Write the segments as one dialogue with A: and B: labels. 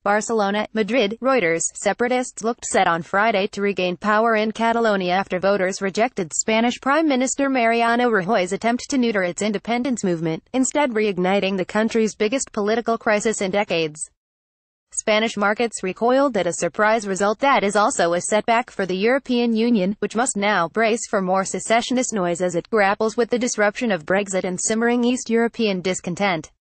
A: Barcelona, Madrid, Reuters. Separatists looked set on Friday to regain power in Catalonia after voters rejected Spanish Prime Minister Mariano Rajoy's attempt to neuter its independence movement, instead reigniting the country's biggest political crisis in decades. Spanish markets recoiled at a surprise result that is also a setback for the European Union, which must now brace for more secessionist noise as it grapples with the disruption of Brexit and simmering East European discontent.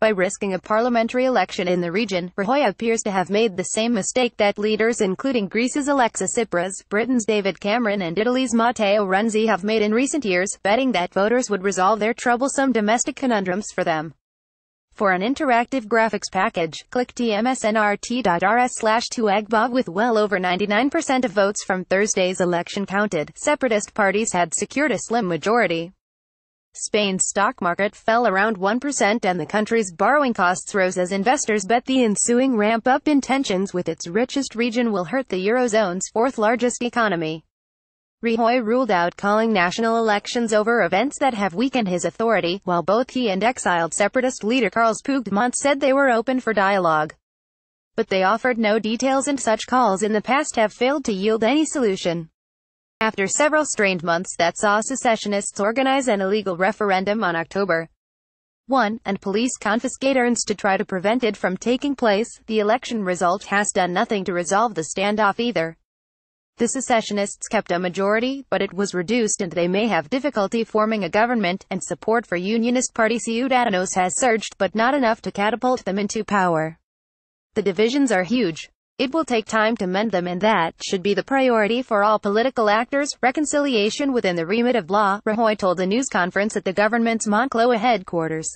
A: By risking a parliamentary election in the region, Rajoy appears to have made the same mistake that leaders including Greece's Alexis Tsipras, Britain's David Cameron and Italy's Matteo Renzi have made in recent years, betting that voters would resolve their troublesome domestic conundrums for them. For an interactive graphics package, click tmsnrt.rs/2agbog. With well over 99% of votes from Thursday's election counted, separatist parties had secured a slim majority. Spain's stock market fell around 1% and the country's borrowing costs rose as investors bet the ensuing ramp-up in tensions with its richest region will hurt the Eurozone's fourth-largest economy. Rajoy ruled out calling national elections over events that have weakened his authority, while both he and exiled separatist leader Carles Puigdemont said they were open for dialogue. But they offered no details, and such calls in the past have failed to yield any solution. After several strained months that saw secessionists organize an illegal referendum on October 1, and police confiscate arms to try to prevent it from taking place, the election result has done nothing to resolve the standoff either. The secessionists kept a majority, but it was reduced and they may have difficulty forming a government, and support for Unionist Party Ciudadanos has surged, but not enough to catapult them into power. The divisions are huge. It will take time to mend them, and that should be the priority for all political actors. Reconciliation within the remit of law, Rajoy told a news conference at the government's Moncloa headquarters.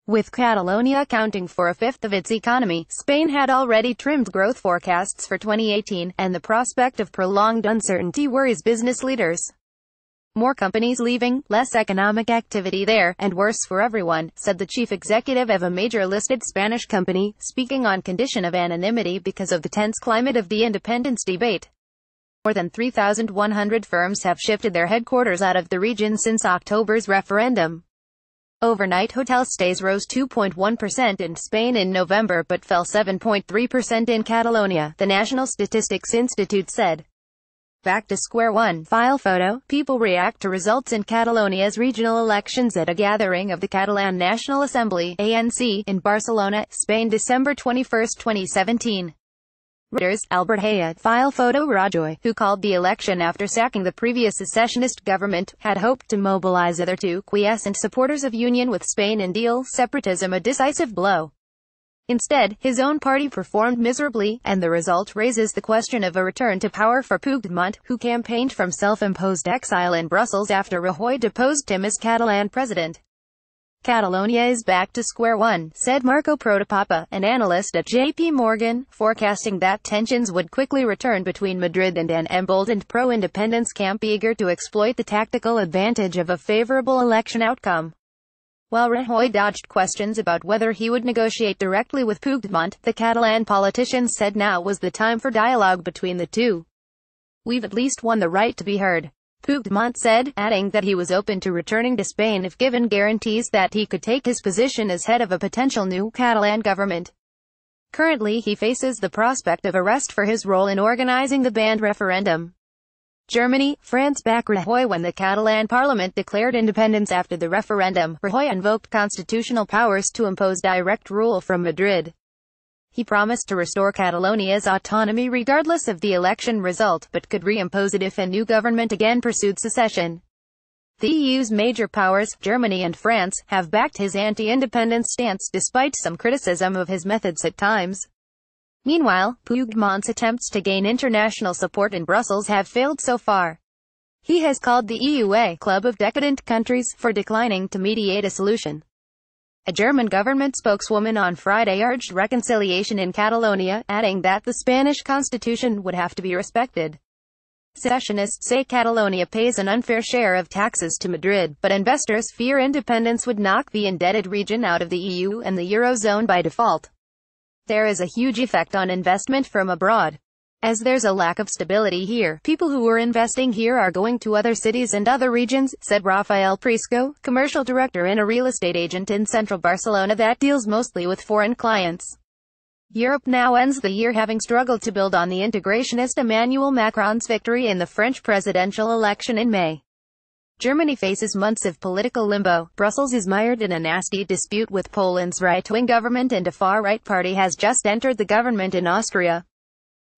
A: With Catalonia accounting for a fifth of its economy, Spain had already trimmed growth forecasts for 2018, and the prospect of prolonged uncertainty worries business leaders. More companies leaving, less economic activity there, and worse for everyone, said the chief executive of a major listed Spanish company, speaking on condition of anonymity because of the tense climate of the independence debate. More than 3,100 firms have shifted their headquarters out of the region since October's referendum. Overnight hotel stays rose 2.1% in Spain in November but fell 7.3% in Catalonia, the National Statistics Institute said. Back to square one. File photo. People react to results in Catalonia's regional elections at a gathering of the Catalan National Assembly (ANC) in Barcelona, Spain, December 21, 2017. Reuters. Albert Haya. File photo. Rajoy, who called the election after sacking the previous secessionist government, had hoped to mobilize hitherto quiescent supporters of union with Spain and deal separatism a decisive blow. Instead, his own party performed miserably, and the result raises the question of a return to power for Puigdemont, who campaigned from self-imposed exile in Brussels after Rajoy deposed him as Catalan president. Catalonia is back to square one, said Marco Protopapa, an analyst at JP Morgan, forecasting that tensions would quickly return between Madrid and an emboldened pro-independence camp eager to exploit the tactical advantage of a favorable election outcome. While Rajoy dodged questions about whether he would negotiate directly with Puigdemont, the Catalan politician said now was the time for dialogue between the two. "We've at least won the right to be heard," Puigdemont said, adding that he was open to returning to Spain if given guarantees that he could take his position as head of a potential new Catalan government. Currently he faces the prospect of arrest for his role in organizing the banned referendum. Germany, France backed Rajoy when the Catalan parliament declared independence after the referendum. Rajoy invoked constitutional powers to impose direct rule from Madrid. He promised to restore Catalonia's autonomy regardless of the election result, but could reimpose it if a new government again pursued secession. The EU's major powers, Germany and France, have backed his anti-independence stance despite some criticism of his methods at times. Meanwhile, Puigdemont's attempts to gain international support in Brussels have failed so far. He has called the EU a club of decadent countries for declining to mediate a solution. A German government spokeswoman on Friday urged reconciliation in Catalonia, adding that the Spanish constitution would have to be respected. Secessionists say Catalonia pays an unfair share of taxes to Madrid, but investors fear independence would knock the indebted region out of the EU and the Eurozone by default. There is a huge effect on investment from abroad. As there's a lack of stability here, people who were investing here are going to other cities and other regions, said Rafael Prisco, commercial director and a real estate agent in central Barcelona that deals mostly with foreign clients. Europe now ends the year having struggled to build on the integrationist Emmanuel Macron's victory in the French presidential election in May. Germany faces months of political limbo. Brussels is mired in a nasty dispute with Poland's right-wing government, and a far-right party has just entered the government in Austria.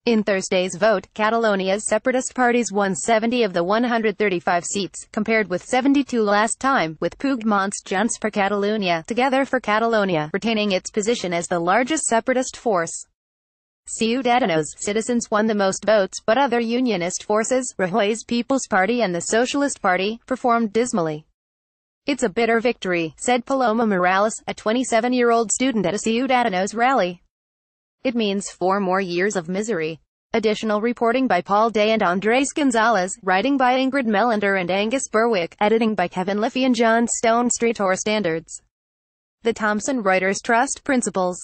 A: In Thursday's vote, Catalonia's separatist parties won 70 of the 135 seats, compared with 72 last time, with Puigdemont Junts per Catalunya, Together for Catalonia, retaining its position as the largest separatist force. Ciudadanos, Citizens won the most votes, but other unionist forces, Rajoy's People's Party and the Socialist Party, performed dismally. "It's a bitter victory," said Paloma Morales, a 27-year-old student at a Ciudadanos rally. "It means 4 more years of misery." Additional reporting by Paul Day and Andres Gonzalez, writing by Ingrid Melander and Angus Berwick, editing by Kevin Liffey and John Stone. Street or Standards. The Thomson Reuters Trust Principles.